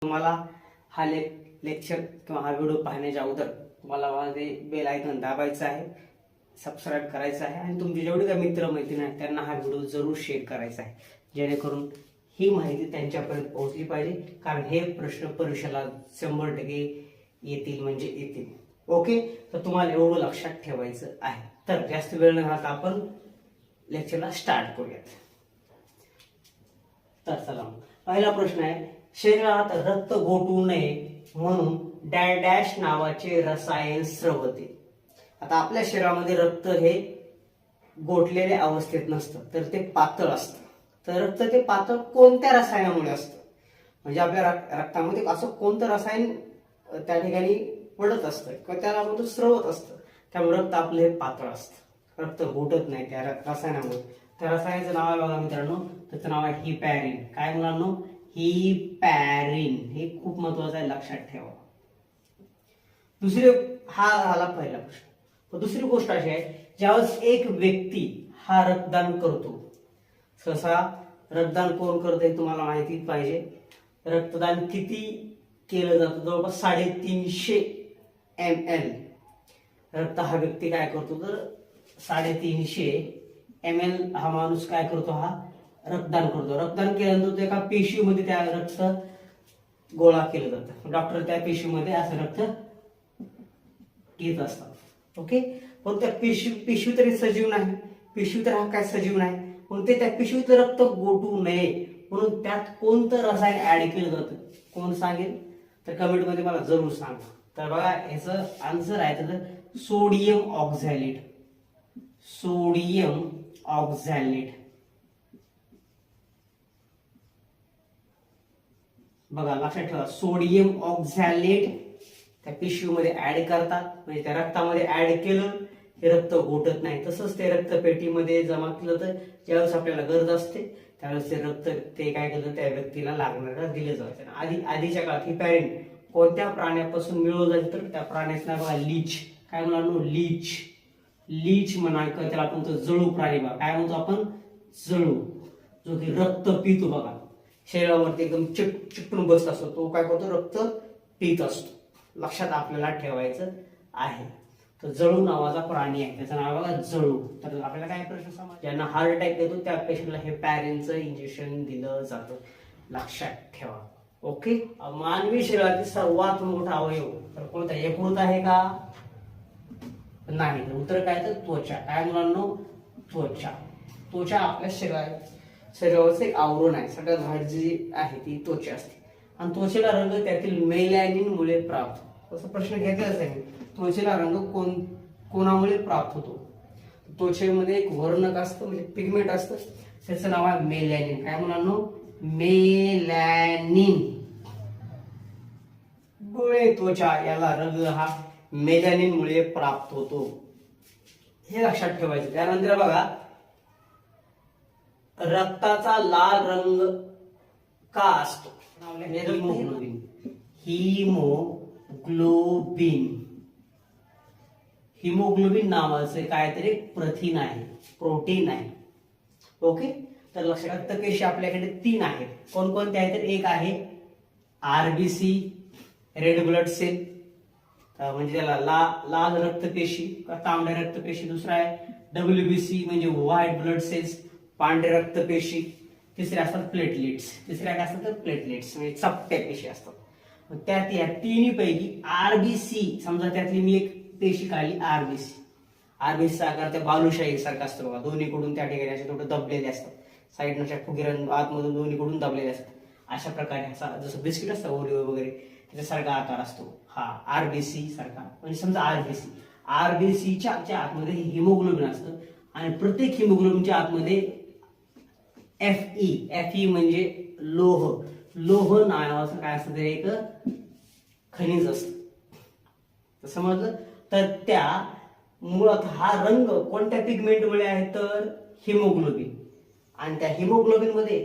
तुम्हाला हा लेक्चर किंवा हा व्हिडिओ पाहण्याच्या अगोदर तुम्हाला माझे बेल आयकॉन दाबायचं आहे, सबस्क्राईब करायचं आहे आणि तुमचे जेवढे काही मित्र मैत्रिणी आहेत त्यांना हा व्हिडिओ जरूर शेअर करायचा आहे, जेणेकरून ही माहिती त्यांच्यापर्यंत पोहोचली पाहिजे. कारण हे प्रश्न परीक्षेला 100% येतील म्हणजे येतील. ओके, तर तुम्हाला एवढं लक्षात ठेवायचं आहे. तर जास्त वेळ न घालता आपण लेक्चरला स्टार्ट करूयात. तर चला, पहिला प्रश्न आहे, शरीरात रक्त गोठू नये म्हणून डॅश डॅश नावाचे रसायन स्रवते. आता आपल्या शरीरामध्ये रक्त हे गोठलेल्या अवस्थेत नसतं, तर ते पातळ असतं. तर रक्त ते पातळ कोणत्या रसायनामुळे असतं, म्हणजे आपल्या रक्तामध्ये असं कोणतं रसायन त्या ठिकाणी पडत असतं किंवा त्याला आपण स्रवत असतं, त्यामुळे रक्त आपलं हे पातळ असतं, रक्त गोठत नाही त्या रसायनामुळे. त्या रसायनाचं नाव आहे बघा मित्रांनो, त्याचं नाव आहे हिपॅरिन. काय मुलांनो? हिपॅरिन. हे खूप महत्वाचं आहे, लक्षात ठेवा. हा झाला पहिला प्रश्न. दुसरी गोष्ट अशी आहे, ज्यावेळेस एक व्यक्ती हा रक्तदान करतो, सहसा रक्तदान कोण करते तुम्हाला माहिती पाहिजे. रक्तदान किती केलं जातं? जवळपास 350 ml रक्त हा व्यक्ती काय करतो, तर 350 ml हा माणूस काय करतो, हा रक्तदान करतो. रक्तदान केल्यानंतर एका पेशीमध्ये त्या रक्त गोळा केलं जातं. डॉक्टर त्या पेशीमध्ये असं रक्त घेत असतात. ओके, पण त्या पेशी तरी सजीव नाही, पेशी तर हा काय सजीव नाही, पण ते त्या पिशवीत रक्त गोठू नये म्हणून त्यात कोणतं रसायन ऍड केलं जातं, कोण सांगेल तर कमेंट मध्ये मला जरूर सांगा. तर बघा, याचं आन्सर आहे तर सोडियम ऑक्झॅलेट. Sodium oxalate. बघा, लक्षात ठेवा, सोडियम ऑक्झॅलेट त्या पिशवीमध्ये ऍड करतात, म्हणजे त्या रक्तामध्ये ऍड केलं हे रक्त गोठत नाही. तसंच ते रक्तपेटीमध्ये जमा केलं तर ज्यावेळेस आपल्याला गरज असते त्यावेळेस ते रक्त ते काय केलं त्या व्यक्तीला लागणारा दिलं जातं. आधीच्या काळात हिपॅरिन कोणत्या प्राण्यापासून मिळवलं जायचं, तर त्या प्राण्याचं नाव बघा लीच. काय म्हणतो? लीच. लीच म्हणा, त्याला आपण जळू प्राणी बघा, काय म्हणतो आपण? जळू, जो की रक्त पितो. बघा, शरीरावरती एकदम चिकटून बसत असतो, तो काय करतो? रक्त पित असतो. लक्षात आपल्याला ठेवायचं आहे. तर जळू नावाचा प्राणी आहे, त्याचं नाव बघा जळू. तर आपल्याला काय प्रश्न समज, ज्यांना हार्ट अटॅक येतो त्या पेशंटला हे पॅरेंटचं इंजेक्शन दिलं जातं, लक्षात ठेवा. ओके, मानवी शरीरातील सर्वात मोठा अवयव तर कोणता? यकृत आहे का? नाही. उत्तर काय? तर त्वचा. काय मुलांनो? त्वचा. त्वचा आपल्या शरीरावरचं एक आवरण आहे, सगळ्यात भारी जी आहे ती त्वचा असते. आणि त्वचेला रंग त्यातील मेलॅनिन मुळे प्राप्त. असा प्रश्न घेतलाच आहे, त्वचेला रंग कोणामुळे प्राप्त होतो? त्वचेमध्ये एक वर्णक असतं, म्हणजे पिगमेंट असतं, त्याचं नाव आहे मेलॅनिन. काय मुलांनो? मेलॅनिन. डोळे, त्वचा याला रंग हा मेलॅनिन मुळे प्राप्त होतो, हे लक्षात ठेवायचं. त्यानंतर बघा, रक्ताचा लाल रंग का असतो? हिमोग्लोबिन. हिमोग्लोबिन. हिमोग्लोबिन नावाचं काहीतरी प्रथिन आहे, प्रोटीन आहे. ओके, तर लक्षात, रक्तपेशी आपल्याकडे 3 आहेत. कोणकोणते आहेत? तर एक आहे आरबीसी, रेड ब्लड सेल, म्हणजे त्याला लाल रक्तपेशी, तांबड्या रक्तपेशी. दुसरा आहे डब्ल्यूबीसी, म्हणजे व्हाईट ब्लड सेल्स, पांढऱ्या रक्तपेशी. तिसरे असतात प्लेटलेट्स. तिसऱ्या काय असतात? तर प्लेटलेट्स, म्हणजे चपट्या पेशी असतात. त्यात या तिन्ही पैकी आरबीसी, समजा त्यातली मी एक पेशी काढली आरबीसी. आरबीसीचा आकार त्या बालुशाही सारखा असतो बघा, दोन्हीकडून त्या ठिकाणी असे थोडं दबलेले असतात, साईडच्या फुगीरां आतमधून दोन्हीकडून दबलेले असतात. अशा प्रकारे जसं बिस्किट असतं ओरिओ वगैरे त्याच्यासारखा आकार असतो हा आरबीसी सारखा. म्हणजे समजा आरबीसीच्या आतमध्ये हिमोग्लोबिन असतं आणि प्रत्येक हिमोग्लोबिनच्या आतमध्ये एफई म्हणजे लोह नावाचं काय असतं, ते एक खनिज असतं. समजलं? तर त्या मुळात हा रंग कोणत्या पिगमेंटमुळे आहे, तर हिमोग्लोबिन. आणि त्या हिमोग्लोबिन मध्ये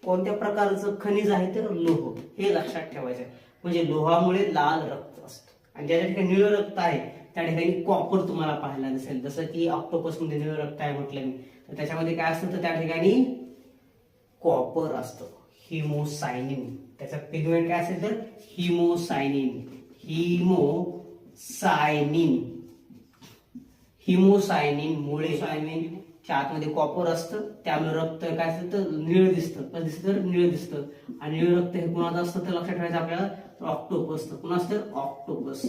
कोणत्या प्रकारचं खनिज आहे, तर लोह. हे लक्षात ठेवायचं. म्हणजे लोहामुळे लाल रक्त असतं. आणि ज्या ठिकाणी निळं रक्त आहे त्या ठिकाणी कॉपर तुम्हाला पाहायला दिसेल. जसं की ऑक्टोपस मध्ये निळं रक्त आहे म्हटलं मी, तर त्याच्यामध्ये काय असतं, तर त्या ठिकाणी कॉपर असतं. हिमोसायनिन. त्याचा पिगमेंट काय असेल तर हिमोसायनिन. हिमोसायनिन च्या आतमध्ये कॉपर असतं, त्यामुळे रक्त काय असतं तर निळ दिसतं. कसं दिसतं तर निळ दिसतं. आणि निळ रक्त हे कुणाचं असतं तर लक्षात ठेवायचं आपल्याला, ऑक्टोपस. कुणा असतं ऑक्टोपस.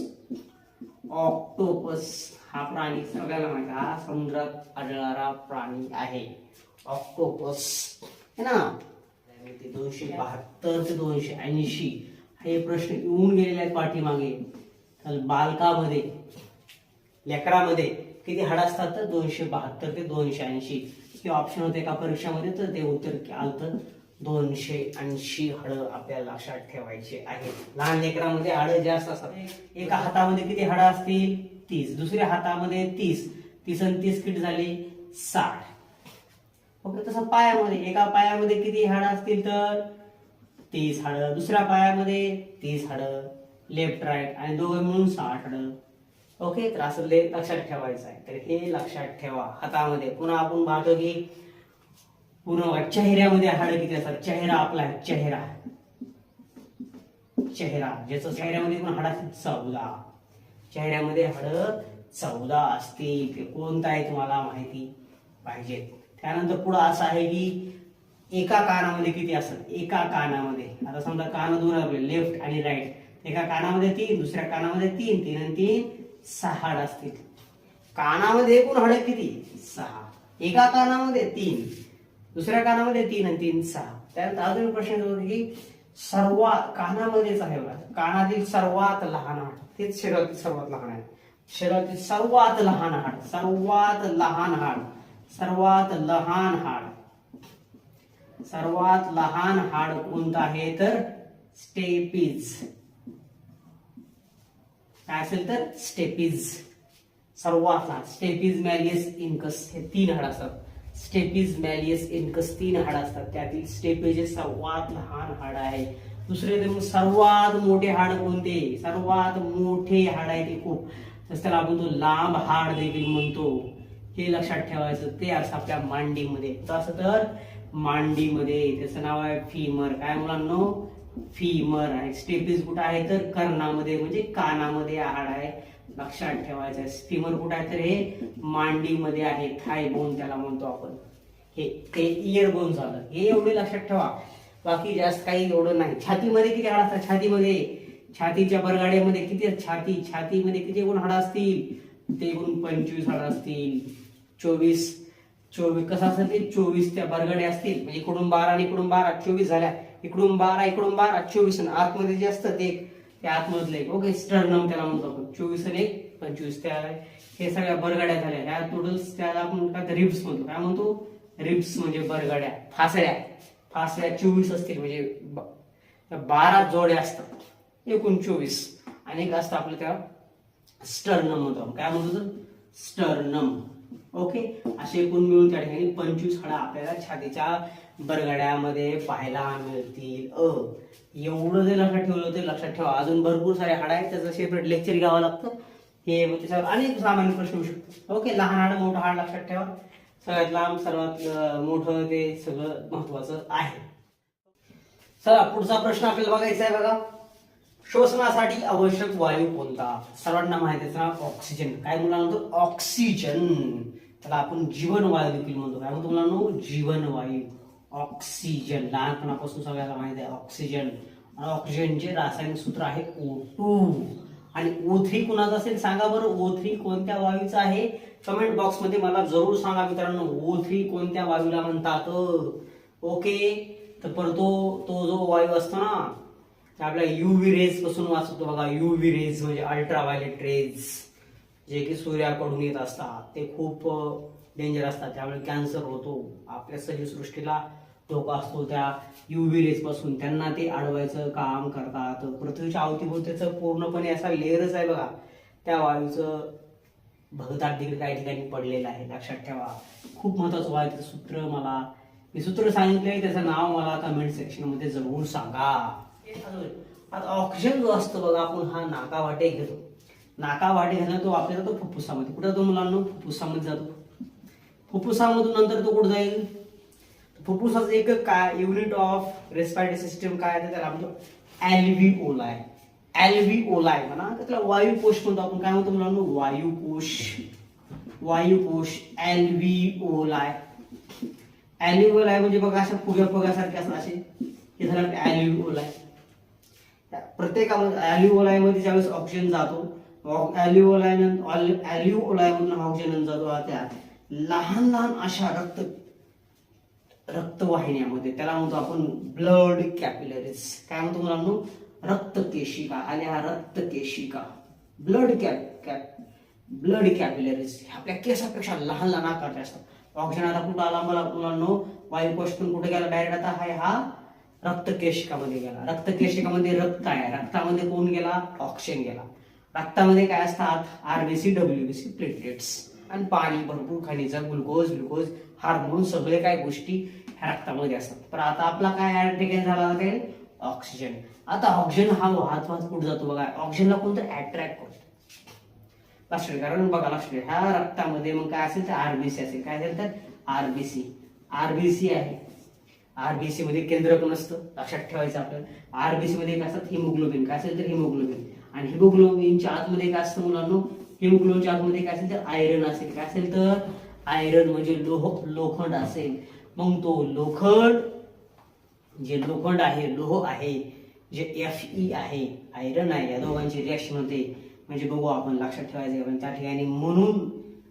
ऑक्टोपस हा प्राणी सगळ्याला माहिती, हा समुद्रात आढळणारा प्राणी आहे ऑक्टोपस, है ना. 272 ते 280 हे प्रश्न येऊन गेलेले आहेत पाठीमागे. बालकामध्ये, लेकरामध्ये किती हाड असतात तर 272 ते 280. हे ऑप्शन होते एका परीक्षामध्ये, तर ते उत्तर आलं 280 हाड आपल्याला लक्षात ठेवायचे आहेत. लहान लेकरामध्ये हाड जास्त असतात. एका हातामध्ये किती हाड असतील 30, दुसऱ्या हातामध्ये 30, 30 आणि 30 किती झाले 60. ओके. तसं पायामध्ये, एका पायामध्ये किती हाड असतील तर 30 हाड, दुसऱ्या पायामध्ये 30 हाड, लेफ्ट राईट, आणि दोघं मिळून 60 हाड. ओके. तर असं लक्षात ठेवायचं आहे. तर हे लक्षात ठेवा हातामध्ये. पुन्हा आपण पाहतो की पुन्हा चेहऱ्यामध्ये हाड किती असतात. चेहरा आपला आहे, चेहरा ज्याचं चेहऱ्यामध्ये पण हाड असतील 14. चेहऱ्यामध्ये हाड 14 असतील. ते कोणतं आहे तुम्हाला माहिती पाहिजे. त्यानंतर पुढं असं आहे की एका कानामध्ये किती असतात. एका कानामध्ये, आता समजा कान दोन आपले लेफ्ट आणि राईट, एका कानामध्ये 3, दुसऱ्या कानामध्ये 3, 3 आणि 3 6 हाड असतील. कानामध्ये एकूण हाड किती 6. एका कानामध्ये 3, दुसऱ्या कानामध्ये 3 आणि 3 6. त्यानंतर अजून प्रश्न होतो की सर्वात कानामध्येच आहे बघा, कानातील सर्वात लहान हाड, तेच शरीरातील सर्वात लहान आहे. शरीरातील सर्वात लहान हाड, सर्वात लहान हाड, सर्वात लहान हाड, सर्वात लहान हाड कोणतं आहे तर स्टेपीज. काय असेल तर स्टेपीज. सर्वात लहान स्टेपीज मॅलियस इनकस हे 3 हाड असतात. स्टेपीज मॅलियस इनकस 3 हाड असतात. त्यातील स्टेपीज हे सर्वात लहान हाड आहे. दुसरे तर सर्वात मोठे हाड कोणते, सर्वात मोठे हाड आहे ते खूप, तसं त्याला आपण तो लांब हाड देखील म्हणतो. हे लक्षात ठेवायचं. ते असं आपल्या मांडीमध्ये. तसं तर मांडीमध्ये त्याचं नाव आहे फीमर. काय मुलांनो फीमर आहे. स्टेपीज कुठं आहे तर कर्णामध्ये, म्हणजे कानामध्ये हाड आहे. लक्षात ठेवायचं आहे. फीमर कुठं आहे तर हे मांडीमध्ये आहे. थाय बोन त्याला म्हणतो आपण. हे इयर बोन झालं. हे एवढे लक्षात ठेवा, बाकी जास्त काही एवढं नाही. छातीमध्ये किती हाड असतात. छातीच्या बरगाड्यामध्ये किती छातीमध्ये किती गुण हाड असतील ते गुण 25 हाड असतील. 24 कसं असतं ते 24 त्या बरगड्या असतील, म्हणजे इकडून 12 आणि इकडून 12 24 झाल्या. इकडून 12 इकडून 12 24. आणि आतमध्ये जे असतं ते आतमधलं एक, ओके, स्टर्नम त्याला म्हणतो आपण. 24 आणि 25 त्या हे सगळ्या बरगड्या झाल्या. ह्या टोटल्स त्याला आपण काय रिब्स म्हणतो. काय म्हणतो रिब्स म्हणजे बरगड्या. फासड्या 24 असतील, म्हणजे 12 जोड्या असतात एकूण 24. आणि एक असतं आपलं त्या स्टर्नम म्हणतो. काय म्हणतो स्टर्नम. ओके. असे एकूण मिळून त्या ठिकाणी 25 हाडं आपल्याला छातीच्या बरगड्यामध्ये पाहायला मिळतील. एवढं जर लक्षात ठेवलं तर लक्षात ठेवा. अजून भरपूर सारे हाड आहेत, त्याचं सेपरेट लेक्चर घ्यावं लागतं. हे त्याच्यावर अनेक सामान्य प्रश्न येऊ शकतो. ओके. लहान हाड मोठं हाड लक्षात ठेवा. सगळ्यात लांब सर्वात मोठं ते सगळं महत्वाचं आहे. चला पुढचा प्रश्न आपल्याला बघायचा आहे बघा. श्वसनासाठी आवश्यक वायू कोणता. सर्वांना माहिती आहे ऑक्सिजन. काय मुलांना ऑक्सिजन, त्याला आपण जीवनवायू देखील म्हणतो. काय म्हणतो मुलांना जीवनवायू. ऑक्सिजन लहानपणापासून सगळ्याला माहिती आहे ऑक्सिजन. ऑक्सिजनचे रासायनिक सूत्र आहे O2. आणि O3 कुणाचं असेल सांगा बरं. O3 कोणत्या वायूचं आहे कमेंट बॉक्स मध्ये मला जरूर सांगा मित्रांनो. O3 कोणत्या वायूला म्हणतात. ओके. तर परत तो जो वायू असतो ना आपल्या युव्ही रेज पासून वाचतो बघा. युव्ही रेज म्हणजे अल्ट्राव्हायलेट रेज, जे की सूर्याकडून येत असतात. ते खूप डेंजर असतात, त्यामुळे कॅन्सर होतो. आपल्या सजीवसृष्टीला धोका असतो त्या युव्ही रेज पासून. त्यांना ते अडवायचं काम करतात. पृथ्वीच्या अवतीभोवतीचं पूर्णपणे असा लेअरच आहे बघा. त्या वायूचं भगदाट देखील काही ठिकाणी पडलेलं आहे. लक्षात ठेवा. खूप महत्वाचं वायूचं सूत्र मी सूत्र सांगितलंय, त्याचं नाव मला कमेंट सेक्शन मध्ये जरूर सांगा. आता ऑक्सिजन जो असतो बघा, आपण हा नाकावाटे घेतो. नाकावाटे घेणं तो आपल्याला तो फुफ्फुसामध्ये. कुठं तो मुलांना फुफ्फुसामध्ये जातो. फुफ्फुसामधून नंतर तो कुठं जाईल फुफ्फुसाचं एक काय युनिट ऑफ रेस्पिरेटरी सिस्टम काय आहे त्याला म्हणतो अल्व्हिओलाय. अल्व्हिओलाय म्हणा त्याला वायुकोश म्हणतो आपण. काय म्हणतो मुलांनो? वायुकोश. वायुकोश अल्व्हिओलाय. अल्व्हिओलाय म्हणजे बघा अशा फुग्यासारखे असतात असे. हे झालं अल्व्हिओलाय. प्रत्येकामध्ये अल्व्हिओलायमध्ये ज्यावेळेस ऑक्सिजन जातो अल्व्हिओलायमधून ऑक्सिजन जातो त्या लहान लहान अशा रक्तवाहिन्यामध्ये त्याला म्हणतो आपण ब्लड कॅपिलरीज. काय म्हणतो मुलांनो? रक्तकेशिका. आणि हा रक्तकेशिका ब्लड कॅपिलरीज आपल्या केसापेक्षा लहान लहान आकारचे असतात. ऑक्सिजन आता कुठं आला मला मुलांनो? वायुकोशातून कुठे गेला? डायरेक्ट आता हा रक्तकेशिकामध्ये गेला. रक्तकेशिकामध्ये रक्त आहे. रक्तामध्ये कोण गेला? ऑक्सिजन गेला. रक्तामध्ये काय असतात? आरबीसी, डब्ल्यूबीसी, प्लेटलेट्स आणि पाणी, भरपूर खनिज, ग्लुकोज हार्मोन, सगळे काय गोष्टी ह्या रक्तामध्ये असतात. पण आता आपला काय ठिकाण झाला? काय? ऑक्सिजन. आता ऑक्सिजन हा वाहत कुठे जातो बघा? ऑक्सिजनला कोणतं अट्रॅक्ट करतो. लक्षात. कारण बघा लक्षात ह्या रक्तामध्ये मग काय असेल तर आरबीसी असेल. काय असेल तर आरबीसी आहे. आरबीसी मध्ये केंद्रक नसतं. लक्षात ठेवायचं आपल्याला. आरबीसी मध्ये काय असतात? हिमोग्लोबिन. काय असेल तर हिमोग्लोबिन. आणि हिमोग्लोबिनच्या आतमध्ये काय असतं मुलांनो? हिमोग्लोबिनच्या आतमध्ये काय असेल तर आयरन असेल. काय असेल तर आयरन म्हणजे लोखंड असेल. मग तो लोखंड आहे, लोह आहे, जे Fe आहे, आयरन आहे, या दोघांची रिएक्शन होते. म्हणजे बघू आपण लक्षात ठेवायचं आपण त्या ठिकाणी. म्हणून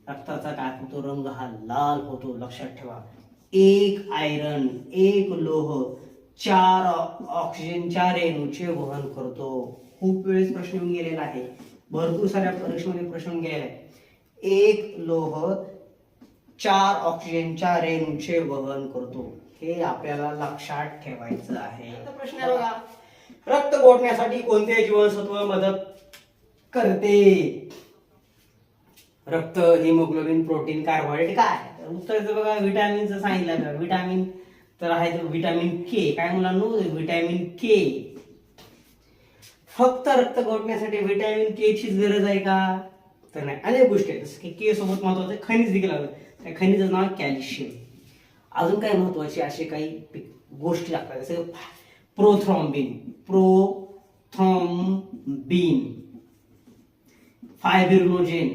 रक्ताचा काय होतो? रंग हा लाल होतो. लक्षात ठेवा. एक आयरन, एक लोह, 4 ऑक्सिजनच्या रेणूचे वहन करतो. खूप वेळेस प्रश्न येऊन गेलेला आहे. भरपूर साऱ्या परीक्षेमध्ये प्रश्न येऊन गेलेला आहे. एक लोह 4 ऑक्सिजनच्या रेणूचे वहन करतो. हे आपल्याला लक्षात ठेवायचं आहे. प्रश्न आहे बघा, रक्त गोठण्यासाठी कोणते जीवनसत्व मदत करते? रक्त, हिमोग्लोबिन, प्रोटीन, कार्बोहायड्रेट काय? उत्तर बघा व्हिटॅमिनचं सांगितलं. व्हिटॅमिन तर आहे व्हिटॅमिन के. काय मुलांनो? Vitamin K. फक्त रक्त गोठण्यासाठी व्हिटॅमिन के ची गरज आहे का? तर नाही. अनेक गोष्टी आहेत. जसं की के सोबत महत्वाचं खनिज देखील लागतं. त्या खनिजाचं नाव कॅल्शियम. अजून काही महत्वाचे असे काही गोष्टी लागतात जसं प्रोथ्रॉम्बिन, फायब्रिनोजेन,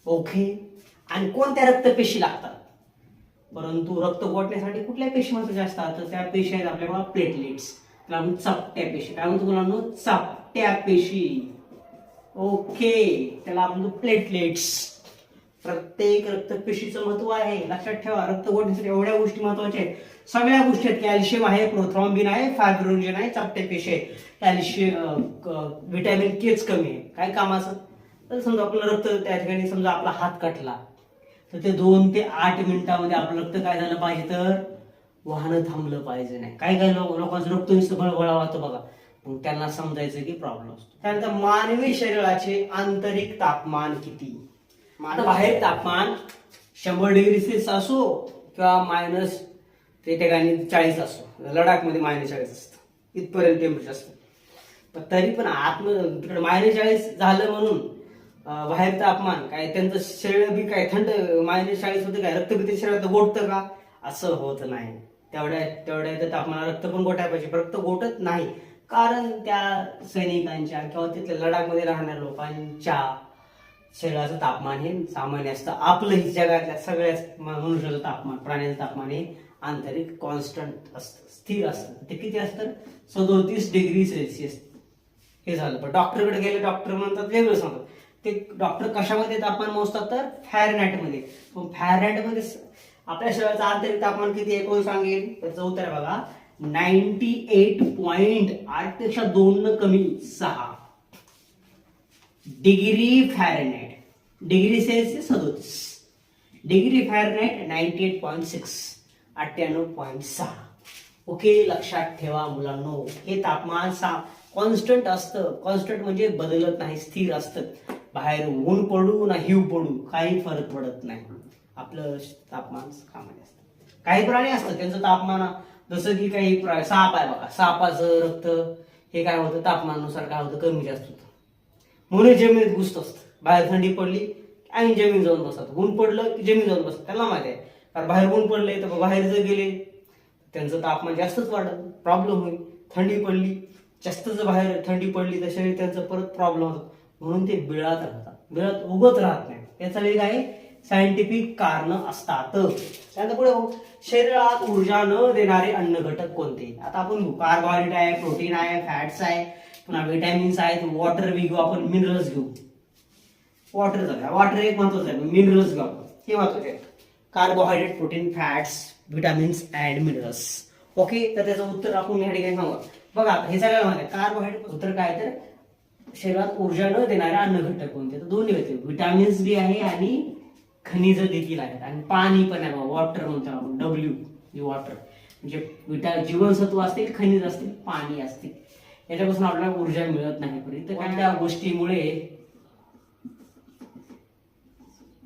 ओके. आणि कोणत्या रक्तपेशी लागतात? परंतु रक्त गोठण्यासाठी कुठल्या पेशी महत्वाच्या असतात? तर त्या पेशी आहेत आपल्याला प्लेटलेट्स. त्याला आपण चपट्या पेशी. काय म्हणतो मुलांनो? चपट्या पेशी. ओके. त्याला आपण प्लेटलेट्स. प्रत्येक रक्तपेशीचं महत्व आहे. लक्षात ठेवा. रक्त गोठण्यासाठी एवढ्या गोष्टी महत्वाच्या आहेत. सगळ्या गोष्टी आहेत. कॅल्शियम आहे, प्रोथ्रॉम्बिन आहे, फायब्रिनोजेन आहे, चपटे पेशी आहे. कॅल्शियम, व्हिटॅमिन केच कमी आहे. काय कामाचं? तर समजा आपलं रक्त त्या ठिकाणी समजा आपला हात कटला तर ते 2 ते 8 मिनिटांमध्ये आपलं रक्त काय झालं पाहिजे? तर वाहनं थांबलं पाहिजे. नाही काय काय लोकांचं रक्त नुसतं बळबळा वाहतं बघा. मग त्यांना समजायचं की प्रॉब्लेम असतो. त्यानंतर मानवी शरीराचे आंतरिक तापमान किती? आता बाहेर तापमान 100 डिग्री सेल्सिअस असो किंवा मायनस ते ठिकाणी 40 असो. लडाखमध्ये -40 असतं. इथपर्यंत टेम्परेचर असतं. पण तरी पण आतमध्ये तिकडे -40 झालं म्हणून बाहेर तापमान काय त्यांचं शरीर बी काय थंड -40 होतं काय? रक्त बी शरीरात गोठतं का? असं होत नाही. तेवढ्या तापमानात रक्त पण गोठायला पाहिजे. रक्त गोठत नाही कारण त्या सैनिकांच्या किंवा तिथल्या लडाखमध्ये राहणाऱ्या लोकांच्या शरीराचं तापमान हे सामान्य असतं. आपलंही जगातल्या सगळ्याच मनुष्याचं तापमान, प्राण्याचं तापमान हे आंतरिक कॉन्स्टंट असतं, स्थिर असतं. ते किती असतं? 37 डिग्री सेल्सिअस. हे झालं. पण डॉक्टरकडे गेले, डॉक्टर म्हणतात वेगळं सांगतात. ते डॉक्टर कशामध्ये तापमान मोजतात? तर फॅरनहाइटमध्ये. फॅरनहाइटमध्ये आपल्या शरीराचं आंतरिक तापमान किती आहे? कोण सांगेल? त्याचं उत्तर आहे बघा 98.8 पेक्षा 2 कमी 6 degree Fahrenheit. Degree Celsius 37 degree Fahrenheit 98.6 98.6. Okay. लक्षात ठेवा मुलांनो. हे तापमान कॉन्स्टंट असतं. कॉन्स्टंट म्हणजे बदलत नाही, स्थिर असतं. बाहेर ऊन पडू ना हिव पडू काही फरक पडत नाही. आपलं तापमान सामान्य असतं. काही प्राणी असतं त्यांचं तापमान जसं की काही साप आहे बघा. सापाचं रक्त हे काय होतं? तापमानानुसार काय होतं? कमी जास्त होतं. म्हणून जमिनीत घुसत असतं. बाहेर थंडी पडली आणि जमीन जाऊन बसतात. ऊन पडलं की जमीन जाऊन बसतात, त्यांना माहिती आहे. कारण बाहेर ऊन पडले तर बाहेर जर गेले त्यांचं तापमान जास्तच वाढत, प्रॉब्लेम होईल. थंडी पडली जास्त, जर बाहेर थंडी पडली तर शरीर त्यांचं परत प्रॉब्लेम होतो. म्हणून ते बिळात राहतात, बिळात उगत राहत नाही. त्याचा वेग आहे, सायंटिफिक कारण असतात. त्यानंतर पुढे शरीरात ऊर्जा न देणारे अन्न घटक कोणते. आता आपण कार्बोहायड्रेट आहे, प्रोटीन आहे, फॅट्स आहे, पुन्हा विटॅमिन्स आहेत, वॉटर बी घेऊ आपण, मिनरल्स घेऊ. वॉटर झालं, वॉटर एक महत्वाचं आहे, मिनरल्स घेऊ आपण, हे महत्वाचे आहेत. Carbohydrate, protein, fats, vitamins and minerals. Okay, तर त्याचं उत्तर आपण या ठिकाणी सांगू. बघा हे सगळ्याला माहिती आहे. कार्बोहायड्रेट उत्तर काय, तर शरीरात ऊर्जा न देणारे अन्न घटक कोणते, तर दोन्ही होते, विटामिन्स बी आहे आणि खनिज देखील आहेत, आणि पाणी पण आहे. वॉटर म्हणतो आपण, डब्ल्यू वॉटर, म्हणजे जीवनसत्व असतील, खनिज असतील, पाणी असतील, याच्यापासून आपल्याला ऊर्जा मिळत नाही. तर कोणत्या गोष्टीमुळे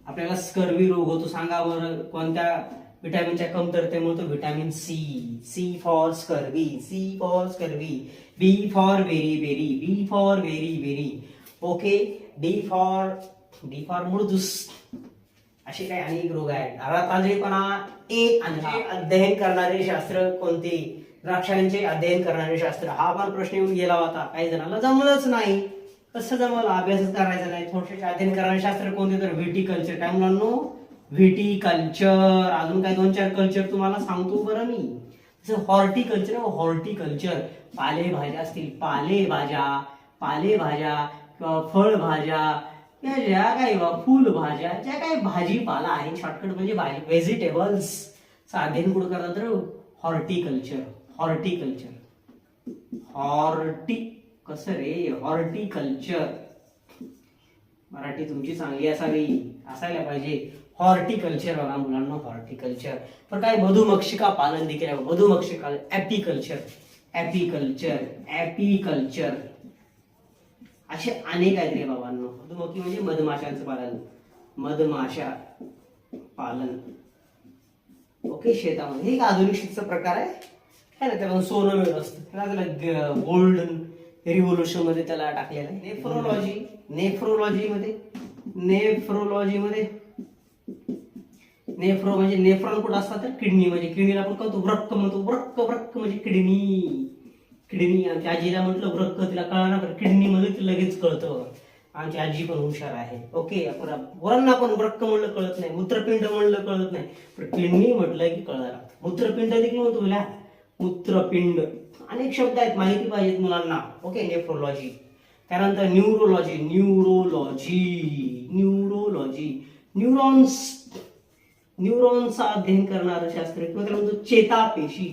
आपल्याला स्कर्वी रोग होतो सांगा बरं. कोणत्या विटॅमिनच्या कमतरतेमुळे तो, vitamin C. C for scurvy, C for scurvy. B for beriberi, B for beriberi. Okay, D for मुळदूस. असे काही अनेक रोग आहेत. ताजेपणा ए. अध्ययन करणारे शास्त्र कोणते. द्राक्षांचे अध्ययन करणारे शास्त्र. हा पण प्रश्न येऊन गेला होता, काही जणांना जमलंच नाही. कसं जमलं, अभ्यासच करायचा नाही. थोडेसे अध्ययन करणारे शास्त्र कोणते, तर व्हिटिकल्चर. काय मुलांनो, व्हिटिकल्चर. अजून काय 2-4 कल्चर तुम्हाला सांगतो बरं मी. जसं हॉर्टिकल्चर, हॉर्टिकल्चर पालेभाज्या असतील, पालेभाज्या किंवा फळभाज्या, या ज्या काही फुलभाज्या, ज्या काही भाजीपाला आहे, शॉर्टकट म्हणजे व्हेजिटेबल्स अध्ययन कुठं करतात, तर हॉर्टिकल्चर. कसं रे, हॉर्टिकल्चर. मराठी तुमची चांगली असायला पाहिजे. हॉर्टिकल्चर बघा मुलांना, हॉर्टिकल्चर. पण काय, मधुमक्षिका पालन देखील आहे. मधुमक्षिका, ऍपिकल्चर. असे अनेक आहेत रे बाबांनो. मधुमक्षी म्हणजे मधमाशांचं पालन, मधमाशा पालन. ओके, शेतामध्ये हे एक आधुनिक शेतीचा प्रकार आहे. काय ना, त्याला सोनं मिळत असतं, त्याला गोल्डन रिव्होल्युशन मध्ये त्याला टाकलेलं आहे. नेफ्रो म्हणजे नेफ्रॉन कुठं असतात, तर किडनी. म्हणजे किडनीला आपण कहतो वृक्क म्हणतो. वृक्क म्हणजे किडनी. आमच्या आजीला म्हटलं वृक्क, तिला कळणार, पण किडनी मध्ये लगेच कळतं. आमची आजी पण हुशार आहे. ओके, पोरांना पण वृक्क म्हणलं कळत नाही, मूत्रपिंड म्हणलं कळत नाही, पण किडनी म्हटलं की कळणार. मूत्रपिंड देखील म्हणतो तुला, मूत्रपिंड. अनेक शब्द आहेत, माहिती पाहिजेत मुलांना. Okay, nephrology. त्यानंतर न्यूरोलॉजी. न्यूरॉन्सचा अध्ययन करणारं शास्त्र किंवा त्याला म्हणतो चेतापेशी.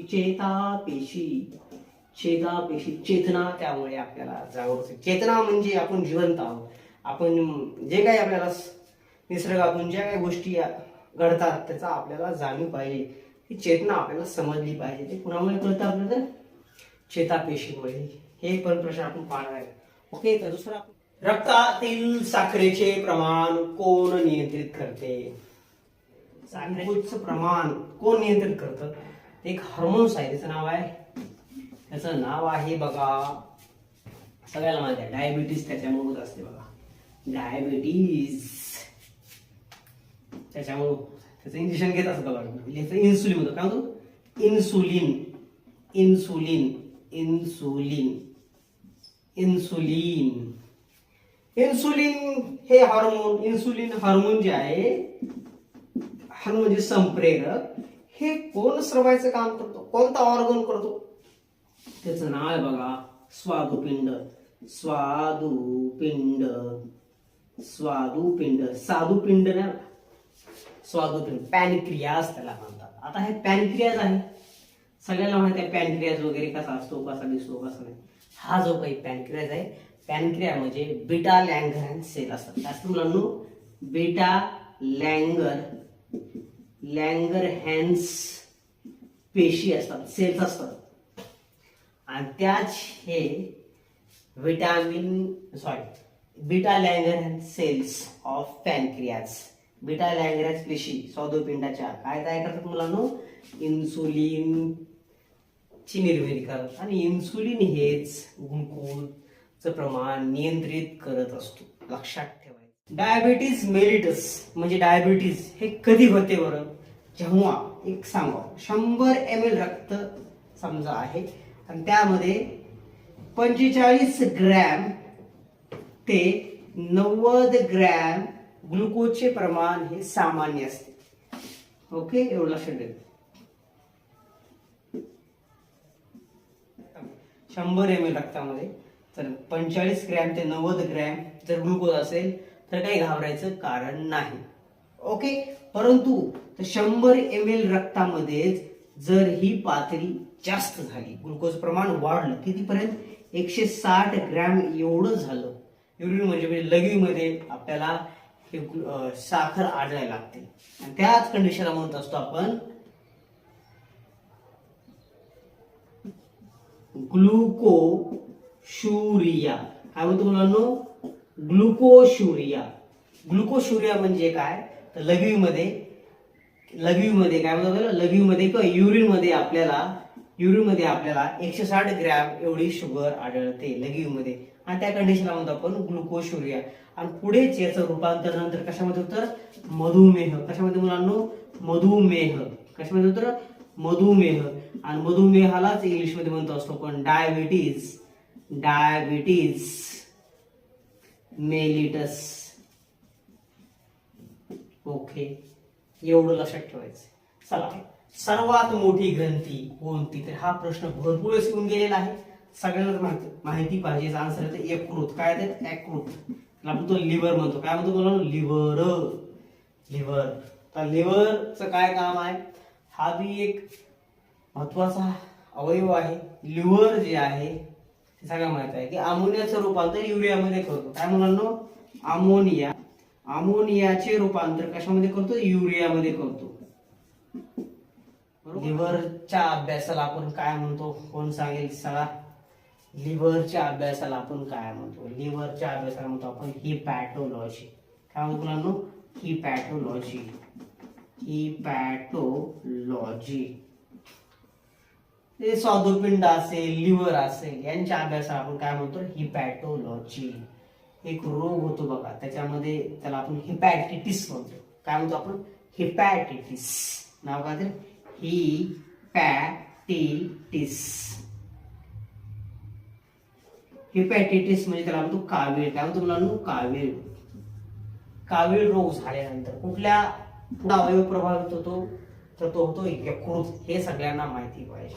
चेतना त्यामुळे आपल्याला जागरूक. चेतना म्हणजे आपण जिवंत आहोत. आपण जे काही आपल्याला निसर्गातून ज्या काही गोष्टी घडतात त्याचा आपल्याला जाणीव पाहिजे. ती चेतना आपल्याला समजली पाहिजे. ते कुणामुळे कळतं आपल्याला, चेतापेशीमुळे. हे पण प्रश्न आपण पाहणार आहे. ओके, तर दुसरा, रक्तातील साखरेचे प्रमाण कोण नियंत्रित करते. साखरेचं प्रमाण कोण नियंत्रित करतं. एक हार्मोन्स आहे, त्याचं नाव आहे बघा, सगळ्याला माहिती आहे, डायबिटीज त्याच्यामुळे होत असते बघा. डायबिटीज त्याच्यामुळे त्याचं इंजेक्शन घेत असतं बघा. इन्सुलिन होतं. काय होतं, इन्सुलिन हे हार्मोन. इन्सुलिन हार्मोन जे आहे, हार्मोन म्हणजे संप्रेरक, हे कोण स्रवायचं काम करतो, कोणता ऑर्गन करतो, त्याचं नाव आहे बघा स्वादुपिंड. साधुपिंड ना, स्वादुपिंड. पॅनक्रियाज त्याला म्हणतात. आता हे पॅनक्रियाज आहे, सगळ्यांना माहिती आहे पॅनक्रियाज वगैरे कसा असतो, कसा दिसतो, कसा नाही. हा जो काही पॅनक्रियाज आहे, पॅनक्रिया म्हणजे बीटा लँगरहॅन्स सेल असतात. जास्त मुलांना बीटा लँगरहॅन्स पेशी असतात, सेल्स असतात. आणि त्याच हे beta Langerhans cells of pancreas. Beta Langerhans पेशी स्वादुपिंडाच्या काय तयार करतात मुलांनो, इन्सुलिन ची निर्मिती करतात. आणि इन्सुलिन हेच ग्लुकोजचं प्रमाण नियंत्रित करत असतो, लक्षात ठेवायचं. डायबिटीज मेलिटस म्हणजे डायबिटीज हे कधी होते बरं? जेव्हा एक सांगा 100 ml रक्त समजा आहे आणि त्यामध्ये 45 ग्रॅम ते 90 ग्रॅम ग्लुकोजचे प्रमाण हे सामान्य असते. ओके, एवढं लक्षात ठेवा. 100 ml रक्तामध्ये तर 45 ग्रॅम ते 90 ग्रॅम जर ग्लुकोज असेल तर काही घाबरायचं कारण नाही. ओके, परंतु 100 ml रक्तामध्येच जर ही पातळी जास्त झाली, ग्लुकोज प्रमाण वाढलं कितीपर्यंत, 160 ग्रॅम एवढं झालं, युरिन म्हणजे लघवीमध्ये आपल्याला हे साखर आढळायला लागते. आणि त्याच कंडिशनला म्हणत असतो आपण ग्लुकोशुरिया. काय म्हणतो मुलांनो? ग्लुकोशुरिया. ग्लुकोशुरिया म्हणजे काय तर लघवीमध्ये काय म्हणतात, लघवीमध्ये किंवा युरिनमध्ये आपल्याला 160 ग्रॅम एवढी शुगर आढळते लघवीमध्ये आणि त्या कंडिशनला म्हणतो आपण ग्लुकोशुरिया. आणि पुढेच याचं रूपांतर नंतर कशामध्ये होतं? मधुमेह. कशामध्ये मुलांनो? मधुमेह. कशामध्ये होतं? मधुमेह. आणि मधुमेहालाच इंग्लिशमध्ये म्हणतो असतो पण डायबिटीज मेलिटस. ओके, एवढं लक्षात ठेवायचं. चला, सर्वात मोठी ग्रंथी कोणती? तर हा प्रश्न भरपूर येऊन गेलेला आहे, सगळ्यांना माहिती पाहिजे. आन्सर आहे यकृत. काय ते? यकृत. आपण तो लिव्हर म्हणतो. काय म्हणतो मुलांनो? लिव्हर. तर लिव्हरचं काय काम आहे? हा बी एक महत्वाचा अवयव आहे. लिव्हर जे आहे ते सगळ्यांना माहित आहे की अमोनियाचं रूपांतर युरियामध्ये करतो. काय मुलांनो? अमोनियाचे रूपांतर कशामध्ये करतो? युरियामध्ये करतो. लिव्हरच्या अभ्यासाला आपण काय म्हणतो? कोण सांगेल? सगळा लिव्हरच्या अभ्यासाला आपण काय म्हणतो? लिव्हरच्या अभ्यासाला म्हणतो आपण हिपॅटोलॉजी. काय म्हणतो मुलांनो? हिपॅटोलॉजी. ते स्वादुपिंड असेल, लिव्हर असेल, यांच्या अभ्यासाला आपण काय म्हणतो? हिपॅटोलॉजी. एक रोग होतो बघा, त्याच्यामध्ये त्याला आपण हिपॅटायटिस म्हणतो. काय म्हणतो आपण? हिपॅटायटिस. नाव काय? हिपॅटायटिस म्हणजे त्याला म्हणतो कावीळ. काय म्हणतो मुलांनो? कावीळ रोग झाल्यानंतर कुठल्या अवयव प्रभावित होतो? तर तो होतो यकृत. हे सगळ्यांना माहिती पाहिजे.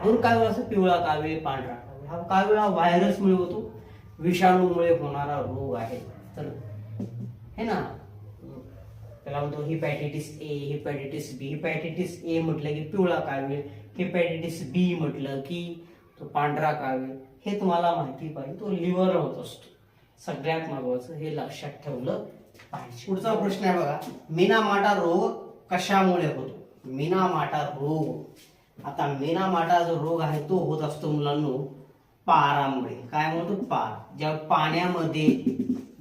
दोन कावीळ असतात, पिवळा कावीळ, पांढरा कावीळ. हा कावीळ हा व्हायरसमुळे होतो, विषाणूमुळे होणारा रोग आहे. तर हे ना, त्याला म्हणतो हिपॅटायटिस ए, हिपॅटायटिस बी. हिपॅटायटिस ए म्हटलं की पिवळा कावीळ, हिपॅटायटिस बी म्हटलं की तो पांढरा कावीळ. हे तुम्हाला माहिती पाहिजे. तो लिव्हर होत असतो. सगळ्यात महत्वाचं हे लक्षात ठेवलं पाहिजे. पुढचा प्रश्न आहे बघा, मीनामाटा रोग कशामुळे होतो? मीनामाटा रोग. आता मीनामाटा जो रोग आहे तो होत असतो मुलांनो पारामुळे. काय म्हणतो? पार. जेव्हा पाण्यामध्ये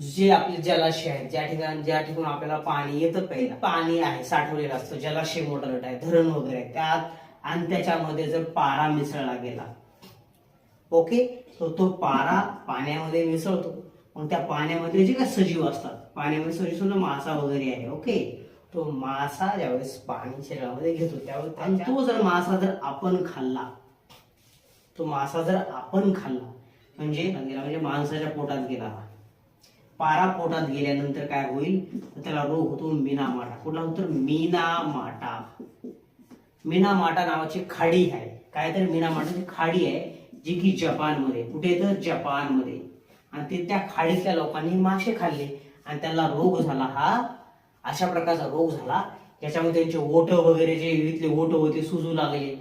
जे आपले जलाशय आहेत, ज्या ठिकाणी आपल्याला पाणी येतं, पहिलं पाणी आहे साठवलेलं असतं, जलाशय मोठं आहे, धरण वगैरे आहे, त्यात आणि त्याच्यामध्ये जर पारा मिसळला गेला, ओके, तो पारा पाण्यामध्ये मिसळतो. मग त्या पाण्यामध्ये जे काय सजीव असतात, पाण्यामध्ये सजीव समजा मासा वगैरे आहे, ओके, तो मासा ज्यावेळेस पाणी शरीरामध्ये घेतो त्यावेळेस तो जर मासा जर आपण खाल्ला, म्हणजे माणसाच्या पोटात गेला, पारा पोटात गेल्यानंतर काय होईल तर त्याला रोग होतो मीनामाटा. कुठला होतो? मीनामाटा. मीनामाटा नावाची खाडी आहे. काय तर मीनामाटाची खाडी आहे जी की जपानमध्ये, कुठे तर जपानमध्ये, आणि ते त्या खाडीतल्या लोकांनी मासे खाल्ले आणि त्यांना रोग झाला. हा अशा प्रकारचा रोग झाला ज्याच्यामध्ये त्यांचे ओठ वगैरे जे इथले ओठ होते सुजू लागले,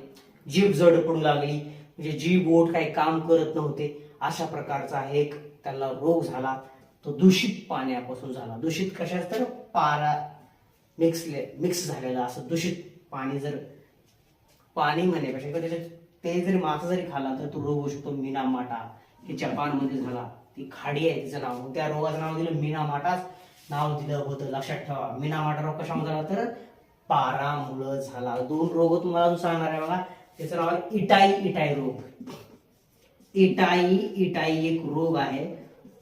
जीभ जड पडू लागली, म्हणजे जीभ ओठ काही काम करत नव्हते. अशा प्रकारचा एक त्याला रोग झाला. तो दूषित पाण्यापासून झाला. दूषित कशाच? तर पारा मिक्स झालेला असं दूषित पाणी. जर पाणी म्हणण्यापेक्षा ते जरी मासा जरी खाला तर तो रोग होऊ शकतो मीनामाटा. हे जपानमध्ये झाला. ती खाडी आहे तिचं नाव, त्या रोगाचं नाव दिलं मीनामाटाच नाव दिलं होतं. लक्षात ठेवा, मीनामाटा रोग कशामुळे झाला तर पारामुळे झाला. दोन रोग तुम्हाला सांगणार आहे बघा. त्याचं नाव आहे इटाई रोग. इटाई एक रोग आहे.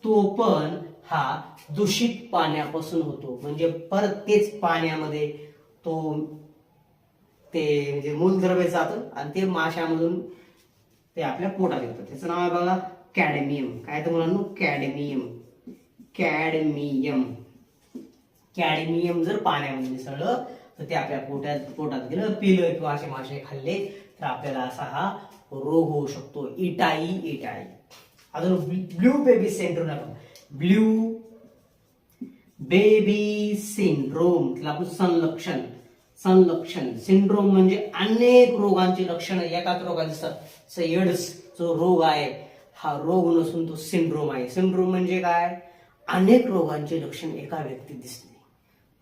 तो पण हा दूषित पाण्यापासून होतो. म्हणजे परत तेच पाण्यामध्ये ते म्हणजे मूलद्रव्य जातं आणि ते माशामधून ते आपल्या पोटात येतं. त्याचं नाव आहे बघा कॅडमियम. काय तर मुलांनो, कॅडमियम. कॅडमियम कॅडमियम जर पाण्यामध्ये मिसळलं तर ते आपल्या पोटात गेलं, पिलं किंवा असे मासे खाल्ले तर आपल्याला असा हा रोग होऊ शकतो, इटाई. अजून blue baby syndrome. Blue baby syndrome, त्याला आपण संलक्षण सिंड्रोम म्हणजे अनेक रोगांची लक्षणं एकाच रोगात दिसतात. एड्स जो रोग आहे हा रोग नसून तो सिंड्रोम आहे. सिंड्रोम म्हणजे काय, अनेक रोगांची लक्षण एका व्यक्तीत दिसते.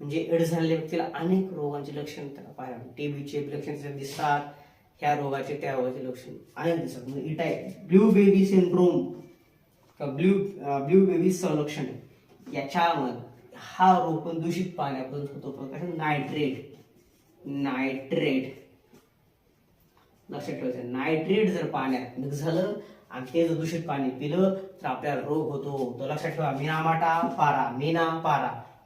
म्हणजे एड्स झालेल्या व्यक्तीला अनेक रोगांची लक्षण त्याला पाहायला, टीबीचे लक्षण दिसतात, ह्या रोगाचे त्या रोगाचे लक्षण अनेक दिसतात. म्हणजे इटाय blue baby syndrome blue baby संलक्षण याच्यामध्ये हा रोग पण दूषित पाण्यापासून होतो. नायट्रेट लक्षात ठेवायचं. नायट्रेट जर पाण्यात मिक्स झालं आणि ते जर दूषित पाणी पिलं तर आपल्याला रोग होतो. तो लक्षात ठेवा.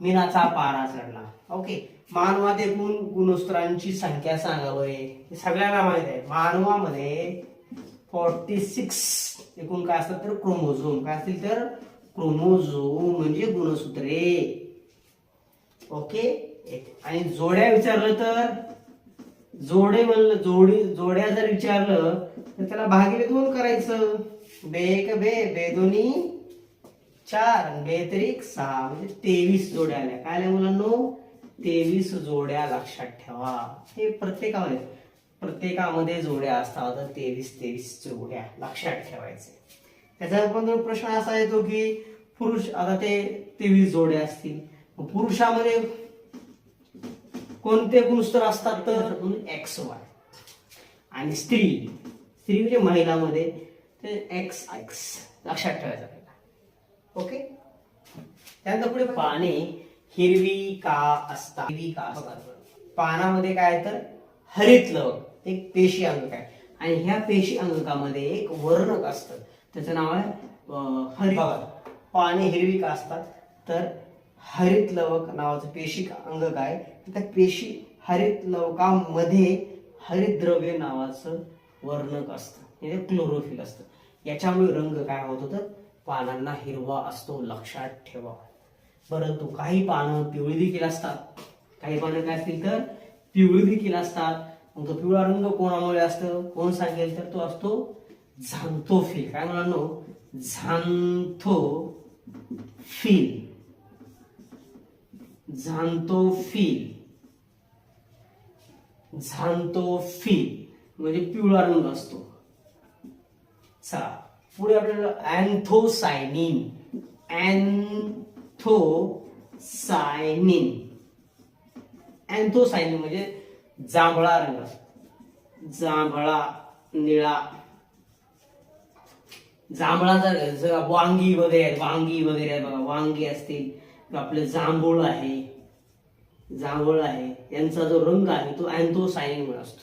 मीनाचा पारा चढला. ओके. मानवात एकूण गुणोत्तरांची संख्या सांगा बरे. हे सगळ्यांना माहित आहे. मानवामध्ये 46 एकूण काय असतात तर क्रोमोझोम. काय असतील तर क्रोमोझोम म्हणजे गुणसूत्रे. ओके. आणि जोड्या विचारलं तर जोड्या जर विचारलं तर त्याला भागिले 2 करायचं. बे बे दोन्ही 4 बे त्रिक 6 म्हणजे 23 जोड्या आल्या. काय आल्या मुलांनो, 23 जोड्या. लक्षात ठेवा. हे प्रत्येकामध्ये जोड्या असतात. 23 जोड्या लक्षात ठेवायचे. त्याचा पण प्रश्न असा येतो की पुरुष, आता ते 23 जोड्या असतील, पुरुषामध्ये कोणते गुणोत्तर असतात तर XY. आणि स्त्री म्हणजे महिलामध्ये ते XX. लक्षात ठेवायचं आपल्याला. ओके. त्यानंतर पुढे पाने हिरवी का असतात. पानामध्ये काय तर हरित लवक एक पेशी अंगक आहे आणि ह्या पेशी अंगकामध्ये एक वर्णक असतं, त्याचं नाव आहे हरित. पाने हिरवी का असतात तर हरित लवक नावाचं पेशी अंगक आहे. त्या पेशी हरित लवकामध्ये हरितद्रव्य नावाचं वर्णक असतं, म्हणजे क्लोरोफिल असतं. याच्यामुळे रंग काय होतो तर पानांना हिरवा असतो. लक्षात ठेवा. परंतु काही पानं पिवळी देखील असतात. काही पानं काय असतील तर पिवळी देखील असतात. मग तो पिवळा रंग कोणामुळे असतो, कोण सांगेल तर तो असतो झॅन्थोफिल. काय मुलांनो, झॅन्थोफिल म्हणजे पिवळा रंग असतो. चला पुढे आपल्याला अँथोसायनिन म्हणजे जांभळा रंग, जांभळा निळा. जांभळा वांगी वगैरे आहेत बघा, वांगी असतील, आपले जांभूळ आहे यांचा जो रंग आहे तो अँथोसायनिन मुळे असतो.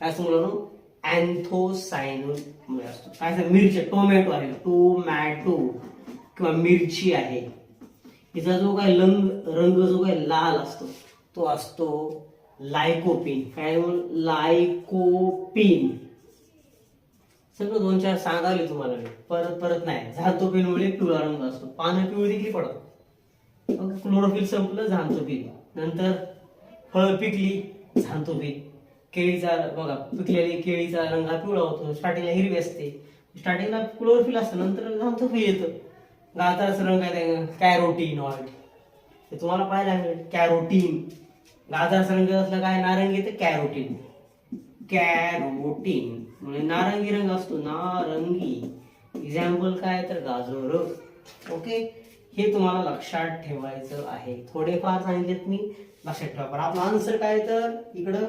काय असं मुलांनो, अँथोसायनिन मुळे असतो. काय मिरची, टोमॅटो आहे, किंवा मिरची आहे, तिचा जो काय रंग जो काय लाल असतो तो असतो लायकोपिन. काय लायकोपिन. सगळं 2-4 सांगाले तुम्हाला मी, परत नाही. झॅन्थोफिल मुळे पिवळा रंग असतो. पानं पिवळी देखील पडतात. क्लोरोफिल संपलं, झॅन्थोफिल. नंतर फळ पिकली, झॅन्थोफिल. केळीचा बघा, पिकलेली केळीचा रंग हा पिवळा होतो. स्टार्टिंगला हिरवी असते, स्टार्टिंगला क्लोरोफिल असतं, नंतर झॅन्थोफिल येतं. गाजराचा रंग काय, कॅरोटीनॉइड. ते तुम्हाला पाहायला मिळेल, कॅरोटीन. गाजराचा रंग असला काय, नारंगी, तर कॅरोटीन म्हणजे नारंगी रंग असतो, नारंगी. एक्झाम्पल काय तर गाजर. ओके. हे तुम्हाला लक्षात ठेवायचं आहे. थोडेफार सांगितलेत मी, लक्षात ठेवा. पण आपला आन्सर काय तर इकडं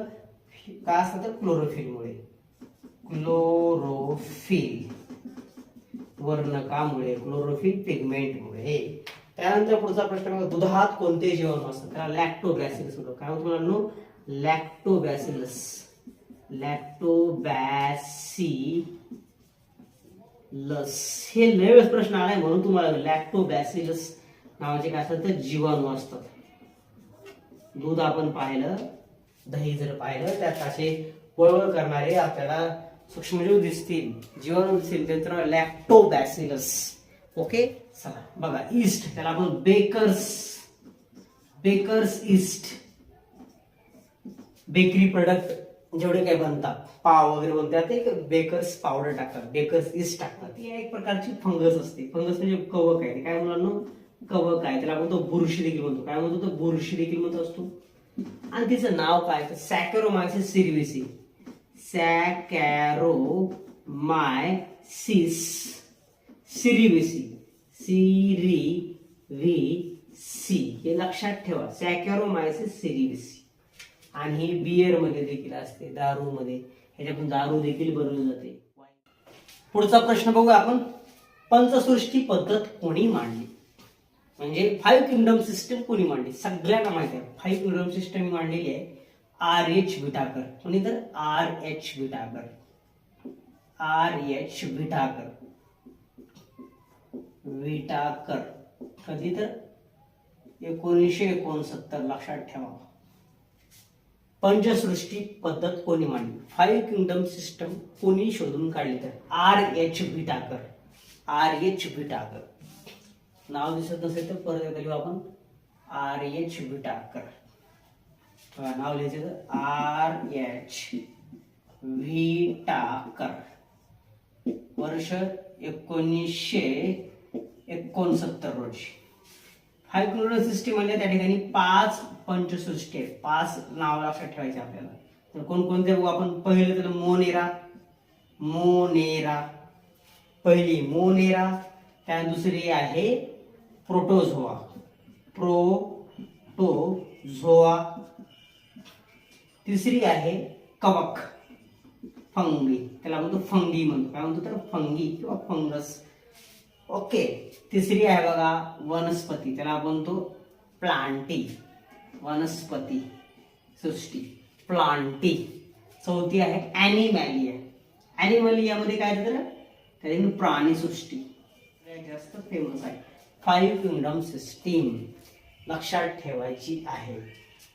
काय असतं तर क्लोरोफिलमुळे, क्लोरोफिल वर्णकामुळे, क्लोरोफिल पिगमेंटमुळे. त्यानंतर पुढचा प्रश्न बघा, दुधात कोणते जीवाणू असतात, त्याला लॅक्टोबॅसिलस म्हणतो. काय म्हणतो मुलांनो, लॅक्टोबॅसिलस. हे नवीन प्रश्न आलाय म्हणून तुम्हाला लॅक्टोबॅसिलस नावाचे काय असतात तर जीवाणू असतात. दूध आपण पाहिलं, दही जर पाहिलं त्यात असे वळवळ करणारे आपल्याला सूक्ष्मजीव दिसतील, जीवाणू दिसतील, त्यांचं नाव लॅक्टोबॅसिलस. ओके, चला बघा ईस्ट, त्याला आपण बेकर्स ईस्ट. बेकरी प्रोडक्ट जेवढे काही बनतात, पाव वगैरे बनतात, ते बेकर्स पावडर टाकतात, बेकर्स ईस्ट टाकतात. ती एक प्रकारची फंगस असते. फंगस म्हणजे कवक आहे. काय मुलांना कवक आहे, त्याला आपण तो बुरशी देखील म्हणतो. काय म्हणतो तो बुरशी देखील म्हणतो असतो. आणि तिचं नाव काय तर सॅकॅरोमायसिस सिरिविसी. सॅकॅरोमायसिस सिरिविसी. हे लक्षात ठेवा, सॅकॅरोमायसिस सिरिविसी. आणि ही बियर मध्ये देखील असते, दारू मध्ये. ह्याच्यातून दारू देखील बनवली जाते. पुढचा प्रश्न बघूया आपण. पंचसृष्टी पद्धत कोणी मांडली? म्हणजे 5 किंगडम सिस्टम कोणी मांडली? सगळ्यांना माहिती आहे 5 किंगडम सिस्टम मांडलेली आहे R.H. विटाकर. कोणी तर R.H. विटाकर. कधी तर 1969. लक्षात ठेवा. पंचसृष्टी पद्धत कोणी मांडली? 5 किंगडम सिस्टम कोणी शोधून काढली तर R.H. विटाकर. नाव दिसत नसेल तर परत एकदा लिहू आपण R.H. विटाकर. नाव लिहायचं R.H. विटाकर. वर्ष 1969 रोजी. 5 किंगडम सिस्टम म्हणजे त्या ठिकाणी 5 पंचसृष्टी आहेत. 5 नाव लक्षात ठेवायचे आपल्याला. तर कोणकोणते बघू आपण. पहिलं तर मोनेरा. पहिली मोनेरा. त्या दुसरी आहे प्रोटोझोआ. तिसरी आहे कवक, फंगी. त्याला म्हणतो फंगी म्हणतो. काय म्हणतो तर फंगी किंवा फंगस. ओके. तिसरी आहे बघा वनस्पती. त्याला म्हणतो प्लांटी. वनस्पती सृष्टी, प्लांटी. चौथी आहे ॲनिमॅलिया. ॲनिमॅलियामध्ये काय येतं? त्याच्यातून प्राणी सृष्टी जास्त फेमस आहे. 5 किंगडम सिस्टीम लक्षात ठेवायची आहे.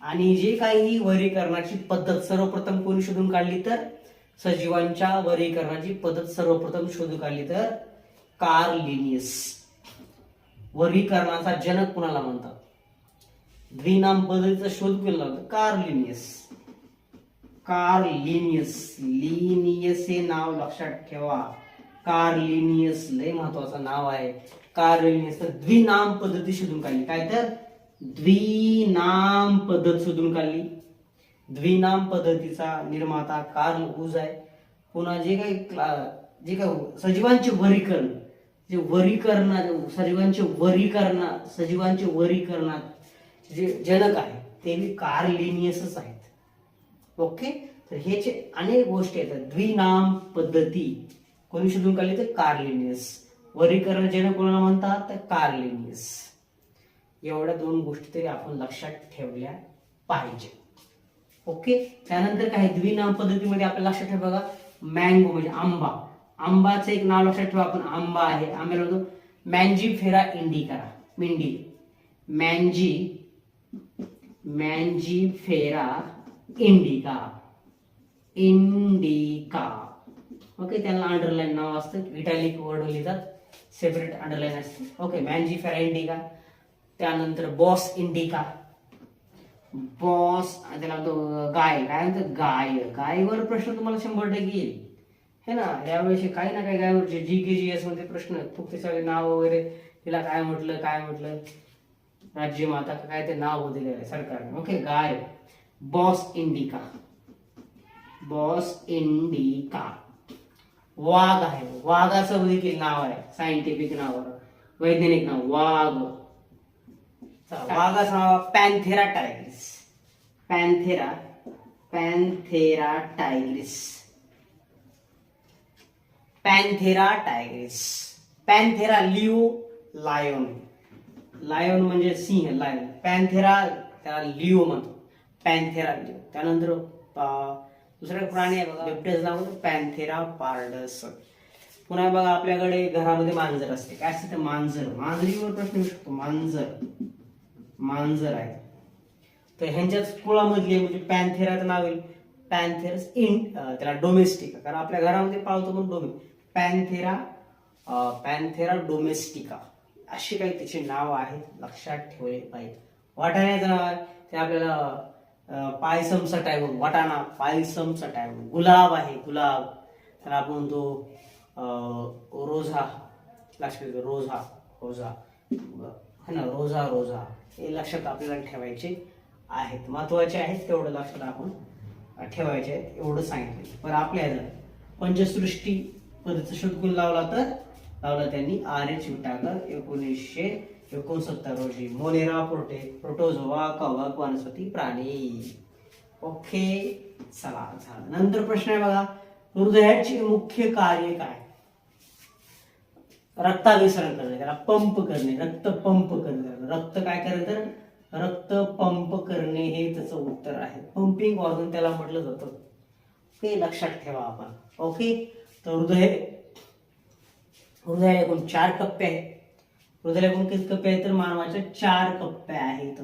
आणि जे काही वर्गीकरणाची पद्धत सर्वप्रथम कोणी शोधून काढली तर सजीवांच्या वर्गीकरणाची पद्धत सर्वप्रथम शोधून काढली तर कार्ल लिनियस. वर्गीकरणाचा जनक कुणाला म्हणतात? द्विनाम पद्धतीचा शोध केला होता कार्ल लिनियस हे नाव लक्षात ठेवा. कार्ल लिनियस लय महत्वाचं नाव आहे. कार्ल लिनियस द्विनाम पद्धती शोधून काढली. काय तर द्विनाम पद्धत शोधून काढली. द्विनाम पद्धतीचा निर्माता कार्ल उज आहे. पुन्हा जे काही सजीवांचे वर्गीकरणात जे जनक आहे ते कार्ल लिनियसच आहेत. ओके. तर हे जे अनेक गोष्टी आहेत द्विनाम पद्धती कोणी शोधून काढली तर कार्ल लिनियस. वर्गीकरण जनक कोणाला म्हणतात तर कार्ल लिनियस. एवढ्या 2 गोष्टी तरी आपण लक्षात ठेवल्या पाहिजे. ओके. त्यानंतर काय द्विनाम पद्धतीमध्ये आपल्याला लक्षात ठेवा बघा मँगो म्हणजे आंबा. आंबाचं एक नाव लक्षात ठेवा आपण. आंबा आहे, आंब्याला म्हणतो मँजीफेरा इंडिका. मँजीफेरा इंडिका. ओके. त्यांना अंडरलाईन नाव असतं, इटॅलिक वर्ड लिहितात, सेपरेट अंडरलाईन असते. ओके. मँजीफेरा इंडिका. त्यानंतर बॉस इंडिका. त्याला गाय. काय म्हणतात गायवर प्रश्न तुम्हाला 100% येईल है ना. यावेळी काही ना काही गायवर GKGS मध्ये प्रश्न खूप ते सगळे नाव वगैरे तिला काय म्हटलं राज्यमाता काय ते नाव दिलेलं आहे सरकारने. ओके. गाय बॉस इंडिका. वाघ आहे. वाघाचं देखील नाव आहे, सायंटिफिक नाव, वैज्ञानिक नाव वाघ. वाघाचं नाव Panthera tigris. Panthera Leo lion. Lion म्हणजे सिंह, लायन. पॅन्थेरा त्याला लिओ म्हणतो. Panthera Leo. त्यानंतर दुसरा प्राणी आहे बघा बिबट्याचं नाव पॅन्थेरा पार्डस. पुन्हा बघा आपल्याकडे घरामध्ये मांजर असते. काय असते ते? मांजर. मांजरीवर प्रश्न येऊ शकतो. मांजर आहे. तर ह्यांच्याच कुळामधली म्हणजे पॅन्थेराचं नाव येईल पॅन्थेरस त्याला डोमेस्टिका, कारण आपल्या घरामध्ये पाळतो म्हणून पॅन्थेरा डोमेस्टिका अशी काही त्याची नाव आहे, लक्षात ठेवले पाहिजे. वाटाण्याचं नाव आहे ते आपल्याला पायसम सटायवून, वाटाणा पायसम सटायवून. गुलाब आहे, गुलाब त्याला आपण म्हणतो रोझा, लक्षात रोझा है ना, रोझा हे लक्षात आपल्याला ठेवायचे आहेत, महत्वाचे आहेत, तेवढं लक्षात आपण ठेवायचे आहेत, एवढं सांगितलं. पण आपल्याला पंचसृष्टी पद्धतीचा शोध लावला त्यांनी आर.एच. विटाकर 1969 रोजी. मोनेरा प्रोटोझोआ कवक वनस्पती प्राणी. ओके, चला झालं. नंतर प्रश्न आहे बघा, हृदयाचे मुख्य कार्य काय? रक्ताभिसरण करणे, त्याला पंप करणे, रक्त पंप करणे. रक्त काय करणे? तर रक्त पंप करणे हे त्याचं उत्तर आहे. पंपिंग ऑर्गन त्याला म्हटलं जातं. ते लक्षात ठेवा आपण. ओके, तर हृदयाला एकूण 4 कप्पे आहेत. हृदयाला एकूण किती कप्पे आहेत? तर मानवाच्या 4 कप्पे आहेत.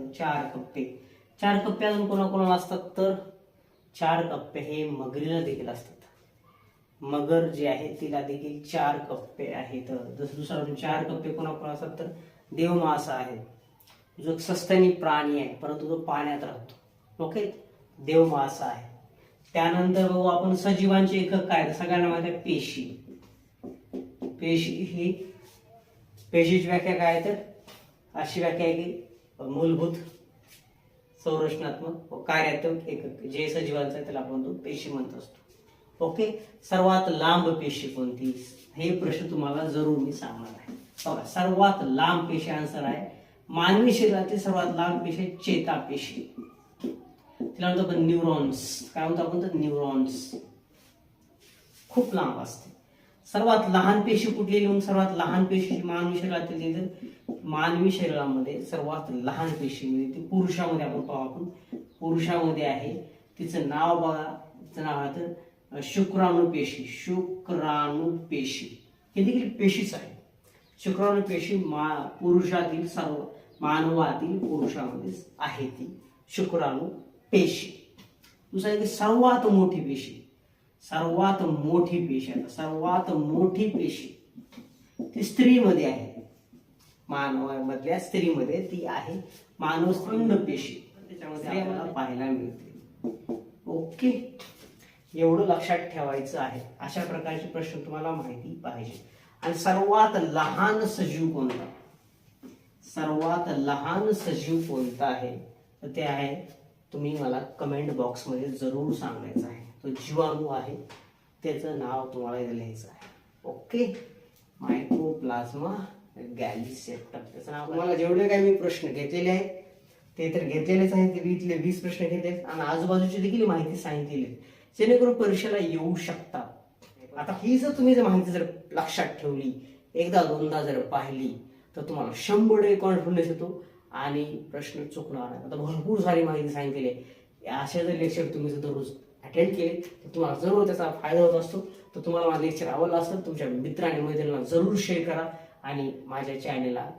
4 कप्पे अजून कोणाकोणाला असतात? तर 4 कप्पे हे मगरीला देखील असतात. मगर जी आहे तिला देखील 4 कप्पे आहेत. जसं दुसरा 4 कप्पे कोणाकोणा असतात? तर देवमासा आहे, जो सस्तनी प्राणी आहे परंतु तो पाण्यात राहतो. ओके, देवमासा आहे. त्यानंतर बघू आपण सजीवांचे एकक काय? सगळ्यांना माहिती आहे पेशीची व्याख्या काय आहे? तर अशी व्याख्या आहे की मूलभूत संरचनात्मक व कार्यात्मक एकक जे सजीवांचं आहे त्याला आपण म्हणतो पेशी म्हणत असतो. ओके, सर्वात लांब पेशी कोणती? हे प्रश्न तुम्हाला जरूर मी सांगणार आहे. बघा, सर्वात लांब पेशी आन्सर आहे मानवी शरीरातील सर्वात लांब पेशी चेतापेशी, तिला म्हणतो आपण न्यूरॉन्स. काय म्हणतो आपण? तर न्यूरॉन्स. खूप लांब असते. सर्वात लहान पेशी कुठली? म्हणून सर्वात लहान पेशी मानवी शरीरातील, मानवी शरीरामध्ये सर्वात लहान पेशी म्हणजे ती पुरुषामध्ये आपण पाहू. आपण पुरुषामध्ये आहे. तिचं नाव बघा, तिचं नाव आहे तर शुक्राणुपेशी. हे देखील पेशीच आहे. शुक्राणुपेशी पुरुषातील सर्व मानवातील पुरुषामध्ये आहे ती शुक्राणुपेशी. दुसरा आहे सर्वात मोठी पेशी. सर्वात मोठी पेशी ती स्त्रीमध्ये आहे. मानवामधल्या स्त्रीमध्ये ती आहे मानव स्तंभ पेशी. त्याच्यामध्ये आपल्याला पाहायला मिळते. ओके, एवढं लक्षात ठेवायचं आहे. अशा प्रकारचे प्रश्न तुम्हाला माहिती पाहिजे. आणि सर्वात लहान सजीव कोणता आहे? तर ते आहे, तुम्ही मला कमेंट बॉक्स मध्ये जरूर सांगायचं आहे. तो जीवाणू आहे, त्याचं नाव तुम्हाला इथे लिहायचं आहे. ओके, मायकोप्लाझ्मा गॅलिसेप्टम त्याचं नाव. तुम्हाला जेवढे काही मी प्रश्न घेतलेले आहेत ते तर घेतलेलेच आहेत. 20 प्रश्न घेतले आणि आजूबाजूची देखील माहिती सांगितलेली आहे, जेणेकरून परीक्षेला येऊ शकतात. आता ही जर तुम्ही माहिती जर लक्षात ठेवली, एकदा दोनदा जर पाहिली, तर तुम्हाला 100% कॉन्फिडन्स येतो आणि प्रश्न चुकणार नाही. आता भरपूर सारी माहिती सांगितलेली आहे. अशा जर लेक्चर तुम्ही जर दररोज अटेंड केले तर तुम्हाला जरूर त्याचा फायदा होत असतो. तर तुम्हाला माझं लेक्चर आवडलं असेल, तुमच्या मित्र आणि मैत्रिणींना जरूर शेअर करा आणि माझ्या चॅनलला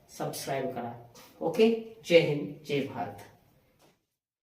सबस्क्राईब करा. ओके, जय हिंद, जय भारत.